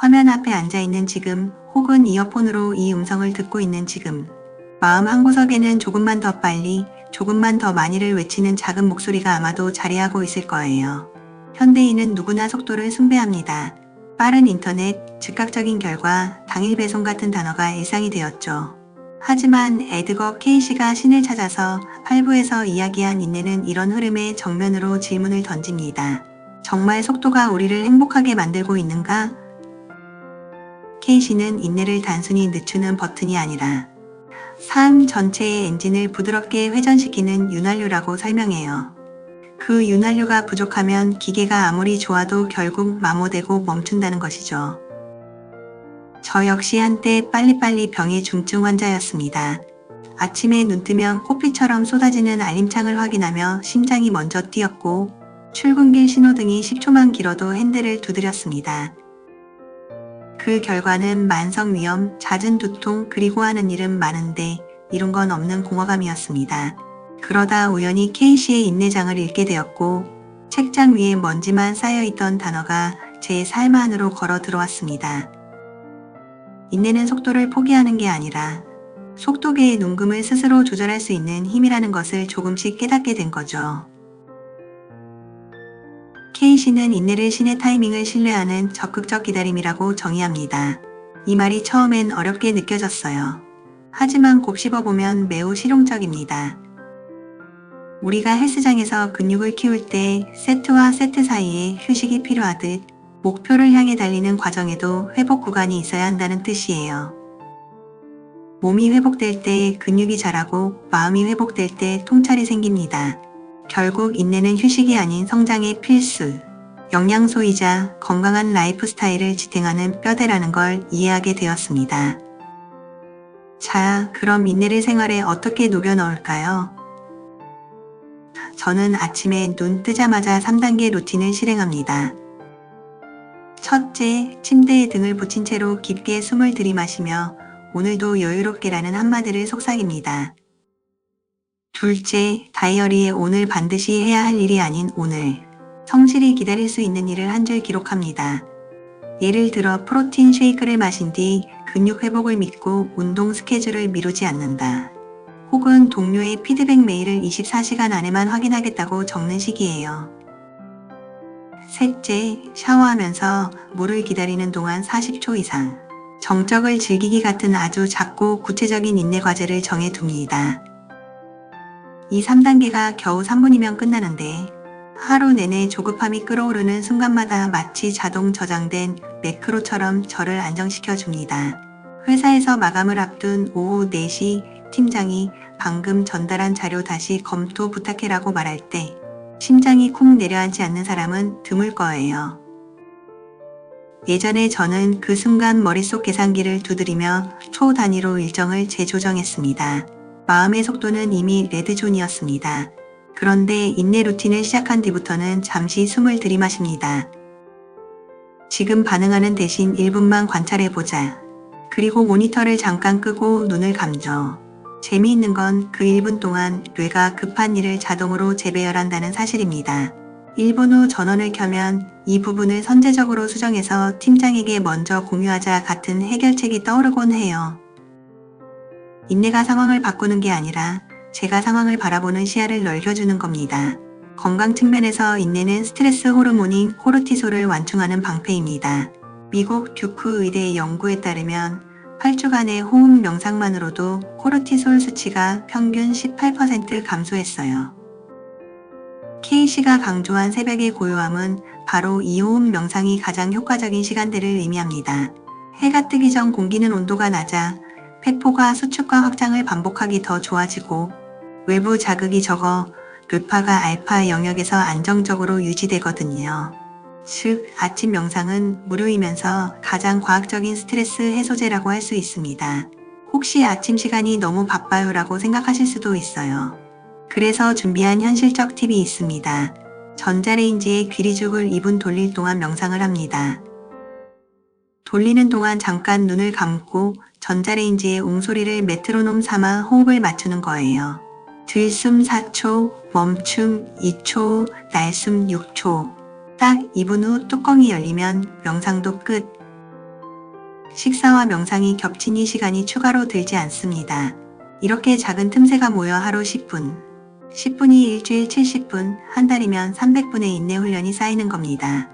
화면 앞에 앉아있는 지금, 혹은 이어폰으로 이 음성을 듣고 있는 지금. 마음 한구석에는 조금만 더 빨리, 조금만 더 많이를 외치는 작은 목소리가 아마도 자리하고 있을 거예요. 현대인은 누구나 속도를 숭배합니다. 빠른 인터넷, 즉각적인 결과, 당일 배송 같은 단어가 일상이 되었죠. 하지만 에드거 케이시가 신을 찾아서 8부에서 이야기한 인내는 이런 흐름에 정면으로 질문을 던집니다. 정말 속도가 우리를 행복하게 만들고 있는가? 케이시는 인내를 단순히 늦추는 버튼이 아니라 삶 전체의 엔진을 부드럽게 회전시키는 윤활유라고 설명해요. 그 윤활유가 부족하면 기계가 아무리 좋아도 결국 마모되고 멈춘다는 것이죠. 저 역시 한때 빨리빨리 병의 중증 환자였습니다. 아침에 눈 뜨면 코피처럼 쏟아지는 알림창을 확인하며 심장이 먼저 뛰었고 출근길 신호등이 10초만 길어도 핸들을 두드렸습니다. 그 결과는 만성 위염, 잦은 두통, 그리고 하는 일은 많은데 이룬 건 없는 공허감이었습니다. 그러다 우연히 케이시의 인내장을 읽게 되었고 책장 위에 먼지만 쌓여있던 단어가 제 삶 안으로 걸어 들어왔습니다. 인내는 속도를 포기하는 게 아니라 속도계의 눈금을 스스로 조절할 수 있는 힘이라는 것을 조금씩 깨닫게 된 거죠. 케이시는 인내를 신의 타이밍을 신뢰하는 적극적 기다림이라고 정의합니다. 이 말이 처음엔 어렵게 느껴졌어요. 하지만 곱씹어보면 매우 실용적입니다. 우리가 헬스장에서 근육을 키울 때 세트와 세트 사이에 휴식이 필요하듯 목표를 향해 달리는 과정에도 회복 구간이 있어야 한다는 뜻이에요. 몸이 회복될 때 근육이 자라고 마음이 회복될 때 통찰이 생깁니다. 결국 인내는 휴식이 아닌 성장의 필수, 영양소이자 건강한 라이프 스타일을 지탱하는 뼈대라는 걸 이해하게 되었습니다. 자, 그럼 인내를 생활에 어떻게 녹여 넣을까요? 저는 아침에 눈 뜨자마자 3단계 루틴을 실행합니다. 첫째, 침대에 등을 붙인 채로 깊게 숨을 들이마시며 오늘도 여유롭게라는 한마디를 속삭입니다. 둘째, 다이어리에 오늘 반드시 해야 할 일이 아닌 오늘, 성실히 기다릴 수 있는 일을 한 줄 기록합니다. 예를 들어 프로틴 쉐이크를 마신 뒤 근육 회복을 믿고 운동 스케줄을 미루지 않는다. 혹은 동료의 피드백 메일을 24시간 안에만 확인하겠다고 적는 식이에요. 셋째, 샤워하면서 물을 기다리는 동안 40초 이상 정적을 즐기기 같은 아주 작고 구체적인 인내 과제를 정해둡니다. 이 3단계가 겨우 3분이면 끝나는데 하루 내내 조급함이 끌어오르는 순간마다 마치 자동 저장된 매크로처럼 저를 안정시켜 줍니다. 회사에서 마감을 앞둔 오후 4시 팀장이 방금 전달한 자료 다시 검토 부탁해라고 말할 때 심장이 쿵 내려앉지 않는 사람은 드물 거예요. 예전에 저는 그 순간 머릿속 계산기를 두드리며 초 단위로 일정을 재조정했습니다. 마음의 속도는 이미 레드존이었습니다. 그런데 인내 루틴을 시작한 뒤부터는 잠시 숨을 들이마십니다. 지금 반응하는 대신 1분만 관찰해보자. 그리고 모니터를 잠깐 끄고 눈을 감죠. 재미있는 건 그 1분 동안 뇌가 급한 일을 자동으로 재배열한다는 사실입니다. 1분 후 전원을 켜면 이 부분을 선제적으로 수정해서 팀장에게 먼저 공유하자 같은 해결책이 떠오르곤 해요. 인내가 상황을 바꾸는 게 아니라 제가 상황을 바라보는 시야를 넓혀주는 겁니다. 건강 측면에서 인내는 스트레스 호르몬인 코르티솔을 완충하는 방패입니다. 미국 듀크 의대 연구에 따르면 8주간의 호흡 명상만으로도 코르티솔 수치가 평균 18% 감소했어요. 케이시가 강조한 새벽의 고요함은 바로 이 호흡 명상이 가장 효과적인 시간대를 의미합니다. 해가 뜨기 전 공기는 온도가 낮아 폐포가 수축과 확장을 반복하기 더 좋아지고 외부 자극이 적어 뇌파가 알파 영역에서 안정적으로 유지되거든요. 즉, 아침 명상은 무료이면서 가장 과학적인 스트레스 해소제라고 할 수 있습니다. 혹시 아침 시간이 너무 바빠요 라고 생각하실 수도 있어요. 그래서 준비한 현실적 팁이 있습니다. 전자레인지에 귀리죽을 2분 돌릴 동안 명상을 합니다. 돌리는 동안 잠깐 눈을 감고 전자레인지의 웅소리를 메트로놈 삼아 호흡을 맞추는 거예요. 들숨 4초, 멈춤 2초, 날숨 6초. 딱 2분 후 뚜껑이 열리면 명상도 끝. 식사와 명상이 겹친 이 시간이 추가로 들지 않습니다. 이렇게 작은 틈새가 모여 하루 10분, 10분이 일주일 70분, 한 달이면 300분의 인내 훈련이 쌓이는 겁니다.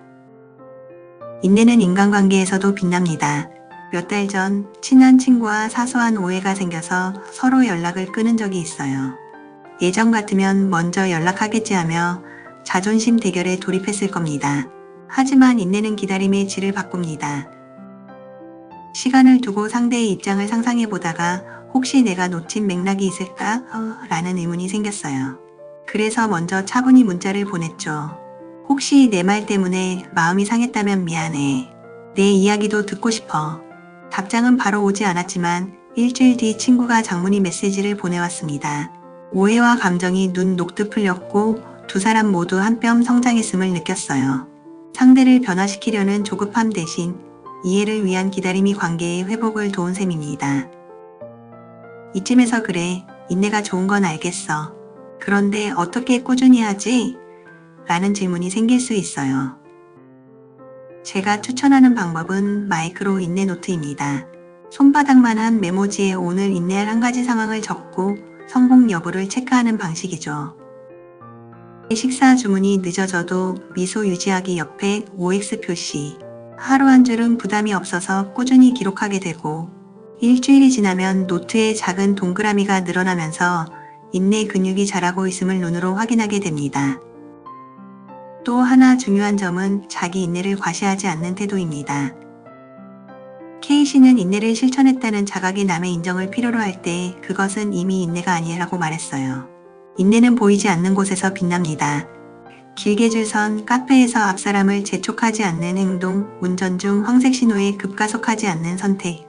인내는 인간관계에서도 빛납니다. 몇 달 전 친한 친구와 사소한 오해가 생겨서 서로 연락을 끊은 적이 있어요. 예전 같으면 먼저 연락하겠지 하며 자존심 대결에 돌입했을 겁니다. 하지만 인내는 기다림의 질을 바꿉니다. 시간을 두고 상대의 입장을 상상해 보다가 혹시 내가 놓친 맥락이 있을까? 라는 의문이 생겼어요. 그래서 먼저 차분히 문자를 보냈죠. 혹시 내 말 때문에 마음이 상했다면 미안해. 내 이야기도 듣고 싶어. 답장은 바로 오지 않았지만 일주일 뒤 친구가 장문의 메시지를 보내왔습니다. 오해와 감정이 눈 녹듯 풀렸고 두 사람 모두 한 뼘 성장했음을 느꼈어요. 상대를 변화시키려는 조급함 대신 이해를 위한 기다림이 관계의 회복을 도운 셈입니다. 이쯤에서 그래, 인내가 좋은 건 알겠어. 그런데 어떻게 꾸준히 하지? 라는 질문이 생길 수 있어요. 제가 추천하는 방법은 마이크로 인내 노트입니다. 손바닥만한 메모지에 오늘 인내할 한 가지 상황을 적고 성공 여부를 체크하는 방식이죠. 식사 주문이 늦어져도 미소 유지하기 옆에 OX 표시. 하루 한 줄은 부담이 없어서 꾸준히 기록하게 되고 일주일이 지나면 노트에 작은 동그라미가 늘어나면서 인내 근육이 자라고 있음을 눈으로 확인하게 됩니다. 또 하나 중요한 점은 자기 인내를 과시하지 않는 태도입니다. K씨는 인내를 실천했다는 자각이 남의 인정을 필요로 할 때 그것은 이미 인내가 아니라고 말했어요. 인내는 보이지 않는 곳에서 빛납니다. 길게 줄 선 카페에서 앞사람을 재촉하지 않는 행동, 운전 중 황색 신호에 급가속하지 않는 선택.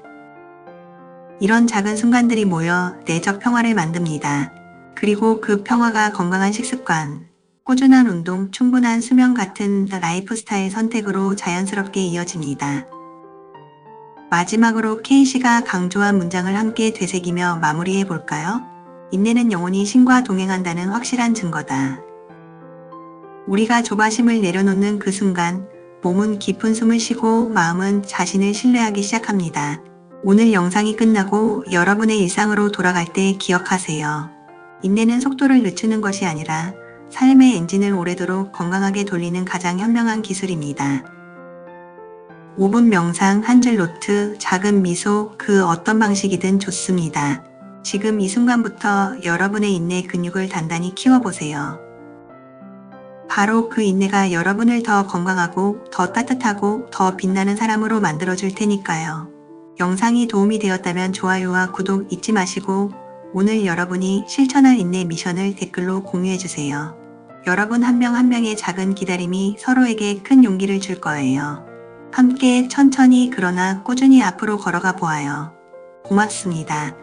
이런 작은 순간들이 모여 내적 평화를 만듭니다. 그리고 그 평화가 건강한 식습관, 꾸준한 운동, 충분한 수면 같은 라이프 스타일 선택으로 자연스럽게 이어집니다. 마지막으로 K씨가 강조한 문장을 함께 되새기며 마무리해 볼까요? 인내는 영원히 신과 동행한다는 확실한 증거다. 우리가 조바심을 내려놓는 그 순간 몸은 깊은 숨을 쉬고 마음은 자신을 신뢰하기 시작합니다. 오늘 영상이 끝나고 여러분의 일상으로 돌아갈 때 기억하세요. 인내는 속도를 늦추는 것이 아니라 삶의 엔진을 오래도록 건강하게 돌리는 가장 현명한 기술입니다. 5분 명상, 한 줄 노트, 작은 미소, 그 어떤 방식이든 좋습니다. 지금 이 순간부터 여러분의 인내 근육을 단단히 키워보세요. 바로 그 인내가 여러분을 더 건강하고 더 따뜻하고 더 빛나는 사람으로 만들어줄 테니까요. 영상이 도움이 되었다면 좋아요와 구독 잊지 마시고 오늘 여러분이 실천할 인내 미션을 댓글로 공유해주세요. 여러분 한 명 한 명의 작은 기다림이 서로에게 큰 용기를 줄 거예요. 함께 천천히 그러나 꾸준히 앞으로 걸어가 보아요. 고맙습니다.